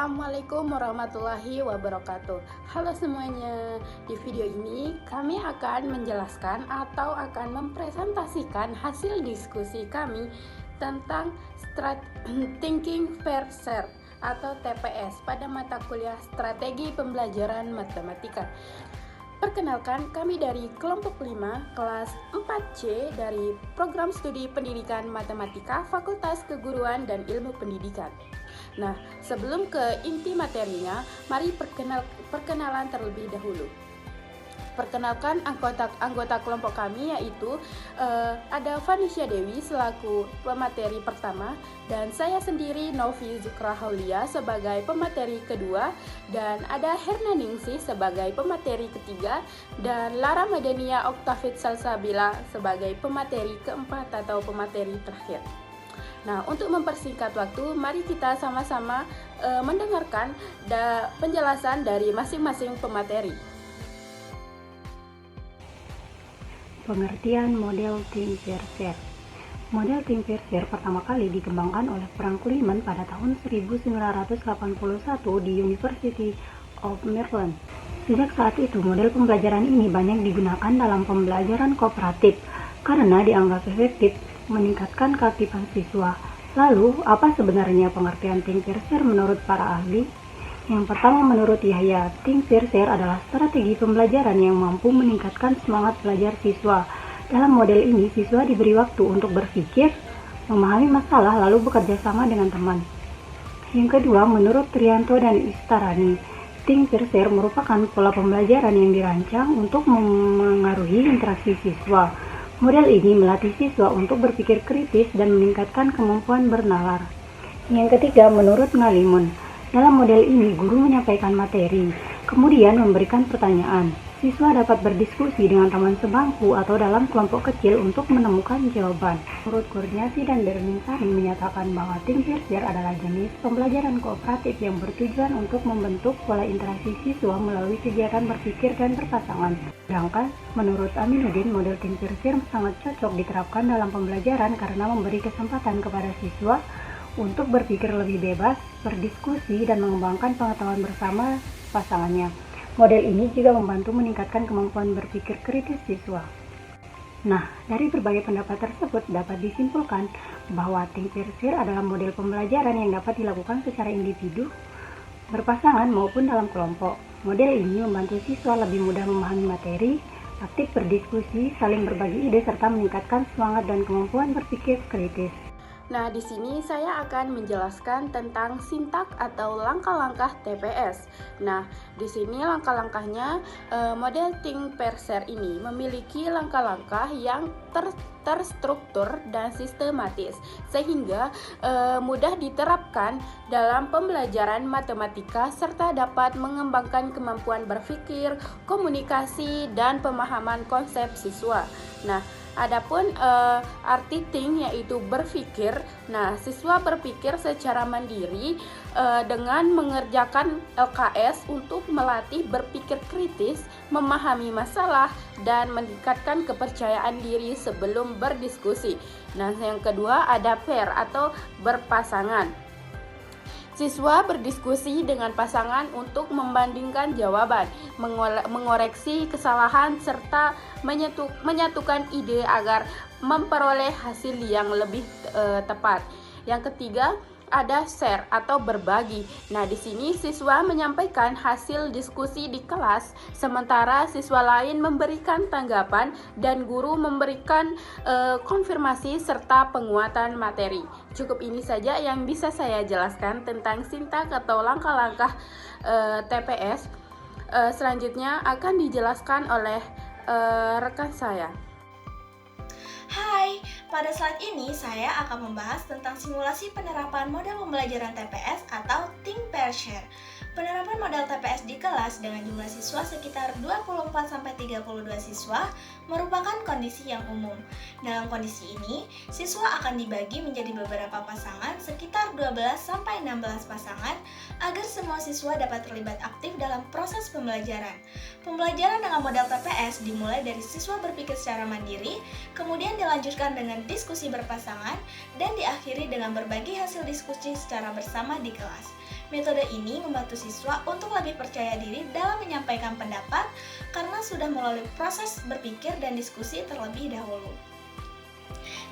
Assalamualaikum warahmatullahi wabarakatuh. Halo semuanya. Di video ini kami akan menjelaskan atau akan mempresentasikan hasil diskusi kami tentang Thinking Fair Share atau TPS pada mata kuliah Strategi Pembelajaran Matematika. Perkenalkan, kami dari kelompok 5 kelas 4C dari Program Studi Pendidikan Matematika Fakultas Keguruan dan Ilmu Pendidikan. Nah, sebelum ke inti materinya, mari perkenalan terlebih dahulu. Perkenalkan anggota kelompok kami, yaitu ada Vanisha Dewi selaku pemateri pertama, dan saya sendiri Novi Zukra Haulia sebagai pemateri kedua, dan ada Herna Ningsih sebagai pemateri ketiga, dan Lara Madania Oktavit Salsabila sebagai pemateri keempat atau pemateri terakhir. Nah, untuk mempersingkat waktu, mari kita sama-sama mendengarkan penjelasan dari masing-masing pemateri. Pengertian model Think Fair Share. Model Think Fair Share pertama kali dikembangkan oleh Frank Kuhlman pada tahun 1981 di University of Maryland. Sejak saat itu, model pembelajaran ini banyak digunakan dalam pembelajaran kooperatif karena dianggap efektif meningkatkan keaktifan siswa. Lalu, apa sebenarnya pengertian Think Fair Share menurut para ahli? Yang pertama, menurut Yahya, Think Fair Share adalah strategi pembelajaran yang mampu meningkatkan semangat belajar siswa. Dalam model ini, siswa diberi waktu untuk berpikir, memahami masalah, lalu bekerja sama dengan teman. Yang kedua, menurut Trianto dan Istarani, Think Fair Share merupakan pola pembelajaran yang dirancang untuk memengaruhi interaksi siswa. Model ini melatih siswa untuk berpikir kritis dan meningkatkan kemampuan bernalar. Yang ketiga, menurut Ngalimon, dalam model ini, guru menyampaikan materi, kemudian memberikan pertanyaan. Siswa dapat berdiskusi dengan teman sebangku atau dalam kelompok kecil untuk menemukan jawaban. Menurut Kurniasi dan Derminsari menyatakan bahwa Think Fair Share adalah jenis pembelajaran kooperatif yang bertujuan untuk membentuk pola interaksi siswa melalui kegiatan berpikir dan berpasangan. Sedangkan, menurut Aminuddin, model Think Fair Share sangat cocok diterapkan dalam pembelajaran karena memberi kesempatan kepada siswa untuk berpikir lebih bebas, berdiskusi, dan mengembangkan pengetahuan bersama pasangannya. Model ini juga membantu meningkatkan kemampuan berpikir kritis siswa. Nah, dari berbagai pendapat tersebut dapat disimpulkan bahwa Think Fair Share adalah model pembelajaran yang dapat dilakukan secara individu, berpasangan, maupun dalam kelompok. Model ini membantu siswa lebih mudah memahami materi, aktif berdiskusi, saling berbagi ide, serta meningkatkan semangat dan kemampuan berpikir kritis. Nah, di sini saya akan menjelaskan tentang sintak atau langkah-langkah TPS. Nah, di sini langkah-langkahnya model Think Fair Share ini memiliki langkah-langkah yang terstruktur dan sistematis sehingga mudah diterapkan dalam pembelajaran matematika serta dapat mengembangkan kemampuan berpikir, komunikasi, dan pemahaman konsep siswa. Nah, adapun arti think yaitu berpikir. Nah, siswa berpikir secara mandiri dengan mengerjakan LKS untuk melatih berpikir kritis, memahami masalah, dan meningkatkan kepercayaan diri sebelum berdiskusi. Nah, yang kedua ada pair atau berpasangan. Siswa berdiskusi dengan pasangan untuk membandingkan jawaban, mengoreksi kesalahan, serta menyatukan ide agar memperoleh hasil yang lebih tepat. Yang ketiga, ada share atau berbagi. Nah, di sini siswa menyampaikan hasil diskusi di kelas, sementara siswa lain memberikan tanggapan dan guru memberikan konfirmasi serta penguatan materi. Cukup ini saja yang bisa saya jelaskan tentang sintak atau langkah-langkah TPS. Selanjutnya akan dijelaskan oleh rekan saya. Hai, pada slide ini saya akan membahas tentang simulasi penerapan model pembelajaran TPS atau Think Fair Share. Penerapan model TPS di kelas dengan jumlah siswa sekitar 24-32 siswa merupakan kondisi yang umum. Dalam kondisi ini, siswa akan dibagi menjadi beberapa pasangan sekitar 12-16 pasangan agar semua siswa dapat terlibat aktif dalam proses pembelajaran. Pembelajaran dengan model TPS dimulai dari siswa berpikir secara mandiri, kemudian dilanjutkan dengan diskusi berpasangan, dan diakhiri dengan berbagi hasil diskusi secara bersama di kelas. Metode ini membantu siswa untuk lebih percaya diri dalam menyampaikan pendapat karena sudah melalui proses berpikir dan diskusi terlebih dahulu.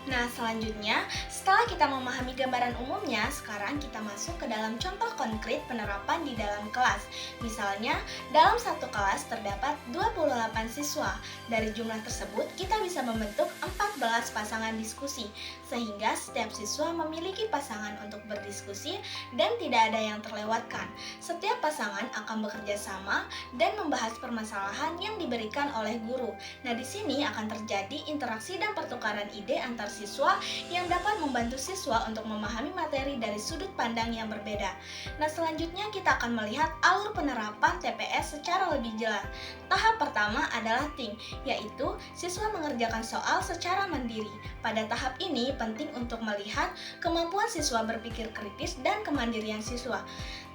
Nah, selanjutnya, setelah kita memahami gambaran umumnya, sekarang kita masuk ke dalam contoh konkret penerapan di dalam kelas. Misalnya, dalam satu kelas terdapat 28 siswa. Dari jumlah tersebut, kita bisa membentuk 14 pasangan diskusi, sehingga setiap siswa memiliki pasangan untuk berdiskusi dan tidak ada yang terlewatkan. Setiap pasangan akan bekerja sama dan membahas permasalahan yang diberikan oleh guru. Nah, di sini akan terjadi interaksi dan pertukaran ide antar siswa yang dapat membantu siswa untuk memahami materi dari sudut pandang yang berbeda. Nah, selanjutnya kita akan melihat alur penerapan TPS secara lebih jelas. Tahap pertama adalah think, yaitu siswa mengerjakan soal secara mandiri. Pada tahap ini penting untuk melihat kemampuan siswa berpikir kritis dan kemandirian siswa.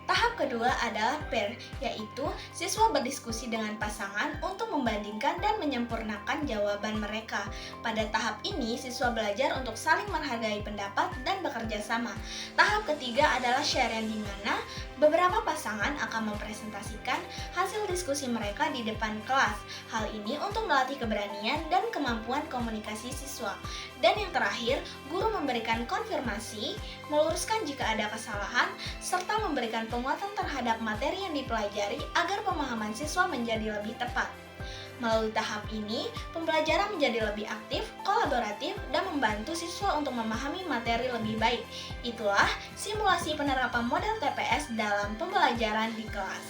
Tahap kedua adalah pair, yaitu siswa berdiskusi dengan pasangan untuk membandingkan dan menyempurnakan jawaban mereka. Pada tahap ini, siswa belajar untuk saling menghargai pendapat dan bekerja sama. Tahap ketiga adalah share, yang dimana beberapa pasangan akan mempresentasikan hasil diskusi mereka di depan kelas. Hal ini untuk melatih keberanian dan kemampuan komunikasi siswa. Dan yang terakhir, guru memberikan konfirmasi, meluruskan jika ada kesalahan, serta memberikan penguatan terhadap materi yang dipelajari agar pemahaman siswa menjadi lebih tepat. Melalui tahap ini, pembelajaran menjadi lebih aktif, kolaboratif, dan membantu siswa untuk memahami materi lebih baik. Itulah simulasi penerapan model TPS dalam pembelajaran di kelas.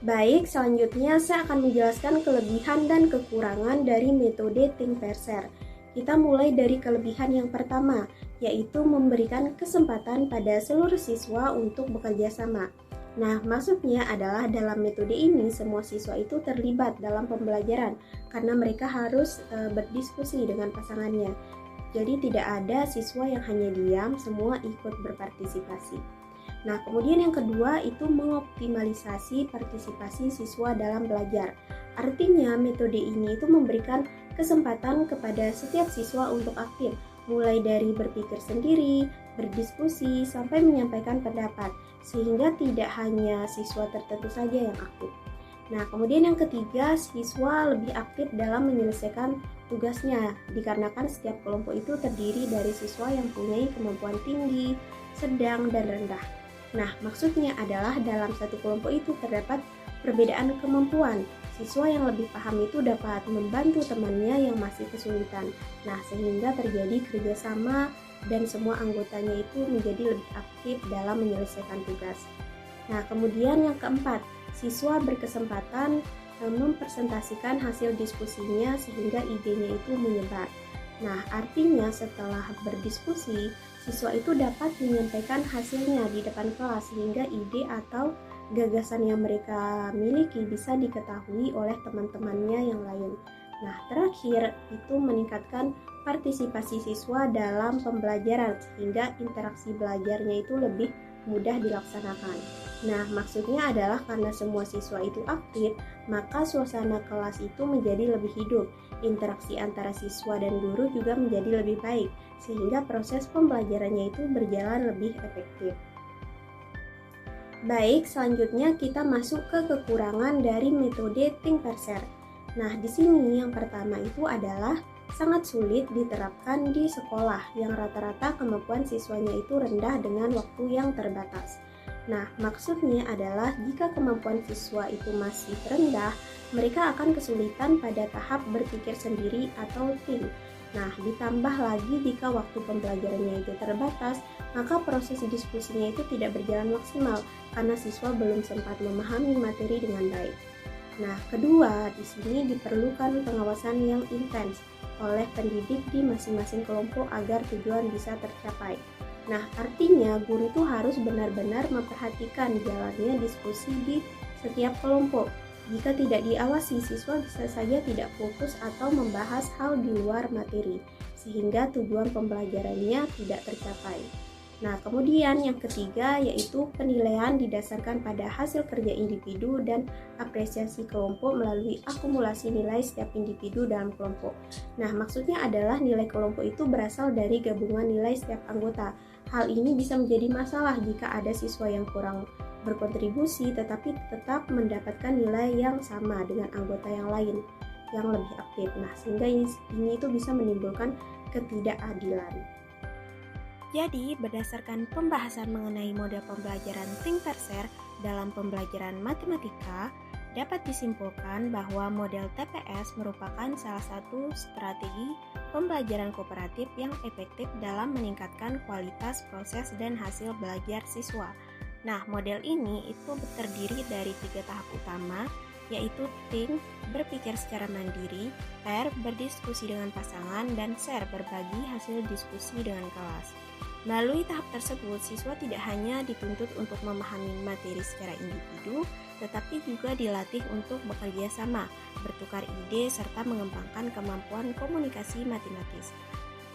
Baik, selanjutnya saya akan menjelaskan kelebihan dan kekurangan dari metode think pair share. Kita mulai dari kelebihan yang pertama, yaitu memberikan kesempatan pada seluruh siswa untuk bekerja sama. Nah, maksudnya adalah dalam metode ini semua siswa itu terlibat dalam pembelajaran karena mereka harus berdiskusi dengan pasangannya. Jadi tidak ada siswa yang hanya diam, semua ikut berpartisipasi. Nah, kemudian yang kedua itu mengoptimalisasi partisipasi siswa dalam belajar. Artinya metode ini itu memberikan kesempatan kepada setiap siswa untuk aktif, mulai dari berpikir sendiri, berdiskusi, sampai menyampaikan pendapat, sehingga tidak hanya siswa tertentu saja yang aktif. Nah, kemudian yang ketiga, siswa lebih aktif dalam menyelesaikan tugasnya, dikarenakan setiap kelompok itu terdiri dari siswa yang punya kemampuan tinggi, sedang, dan rendah. Nah, maksudnya adalah dalam satu kelompok itu terdapat perbedaan kemampuan. Siswa yang lebih paham itu dapat membantu temannya yang masih kesulitan. Nah, sehingga terjadi kerjasama dan semua anggotanya itu menjadi lebih aktif dalam menyelesaikan tugas. Nah, kemudian yang keempat, siswa berkesempatan mempresentasikan hasil diskusinya sehingga idenya itu menyebar. Nah, artinya setelah berdiskusi, siswa itu dapat menyampaikan hasilnya di depan kelas sehingga ide atau gagasan yang mereka miliki bisa diketahui oleh teman-temannya yang lain. Nah, terakhir itu meningkatkan partisipasi siswa dalam pembelajaran sehingga interaksi belajarnya itu lebih mudah dilaksanakan. Nah, maksudnya adalah karena semua siswa itu aktif, maka suasana kelas itu menjadi lebih hidup. Interaksi antara siswa dan guru juga menjadi lebih baik, sehingga proses pembelajarannya itu berjalan lebih efektif. Baik, selanjutnya kita masuk ke kekurangan dari metode think pair share. Nah, di sini yang pertama itu adalah sangat sulit diterapkan di sekolah yang rata-rata kemampuan siswanya itu rendah dengan waktu yang terbatas. Nah, maksudnya adalah jika kemampuan siswa itu masih rendah, mereka akan kesulitan pada tahap berpikir sendiri atau think. Nah, ditambah lagi jika waktu pembelajarannya itu terbatas, maka proses diskusinya itu tidak berjalan maksimal karena siswa belum sempat memahami materi dengan baik. Nah, kedua, di sini diperlukan pengawasan yang intens oleh pendidik di masing-masing kelompok agar tujuan bisa tercapai. Nah, artinya guru itu harus benar-benar memperhatikan jalannya diskusi di setiap kelompok. Jika tidak diawasi, siswa bisa saja tidak fokus atau membahas hal di luar materi, sehingga tujuan pembelajarannya tidak tercapai. Nah, kemudian yang ketiga yaitu penilaian didasarkan pada hasil kerja individu dan apresiasi kelompok melalui akumulasi nilai setiap individu dalam kelompok. Nah, maksudnya adalah nilai kelompok itu berasal dari gabungan nilai setiap anggota. Hal ini bisa menjadi masalah jika ada siswa yang kurang berkontribusi tetapi tetap mendapatkan nilai yang sama dengan anggota yang lain yang lebih aktif. Nah, sehingga ini itu bisa menimbulkan ketidakadilan. Jadi, berdasarkan pembahasan mengenai model pembelajaran Think Perser dalam pembelajaran matematika, dapat disimpulkan bahwa model TPS merupakan salah satu strategi pembelajaran kooperatif yang efektif dalam meningkatkan kualitas proses dan hasil belajar siswa. Nah, model ini itu terdiri dari 3 tahap utama, yaitu think, berpikir secara mandiri, pair, berdiskusi dengan pasangan, dan share, berbagi hasil diskusi dengan kelas. Melalui tahap tersebut, siswa tidak hanya dituntut untuk memahami materi secara individu, tetapi juga dilatih untuk bekerja sama, bertukar ide, serta mengembangkan kemampuan komunikasi matematis.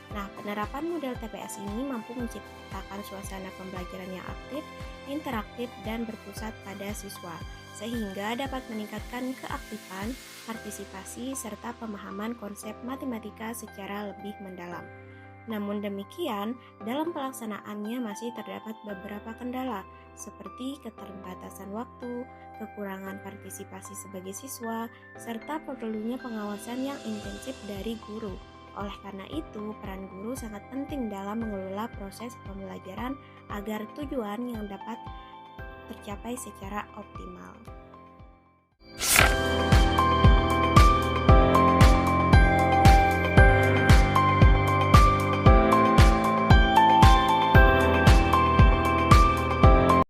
Nah, penerapan model TPS ini mampu menciptakan suasana pembelajaran yang aktif, interaktif, dan berpusat pada siswa, sehingga dapat meningkatkan keaktifan, partisipasi, serta pemahaman konsep matematika secara lebih mendalam. Namun demikian, dalam pelaksanaannya masih terdapat beberapa kendala, seperti keterbatasan waktu, kekurangan partisipasi sebagai siswa, serta perlunya pengawasan yang intensif dari guru. Oleh karena itu, peran guru sangat penting dalam mengelola proses pembelajaran agar tujuan yang dapat tercapai secara optimal.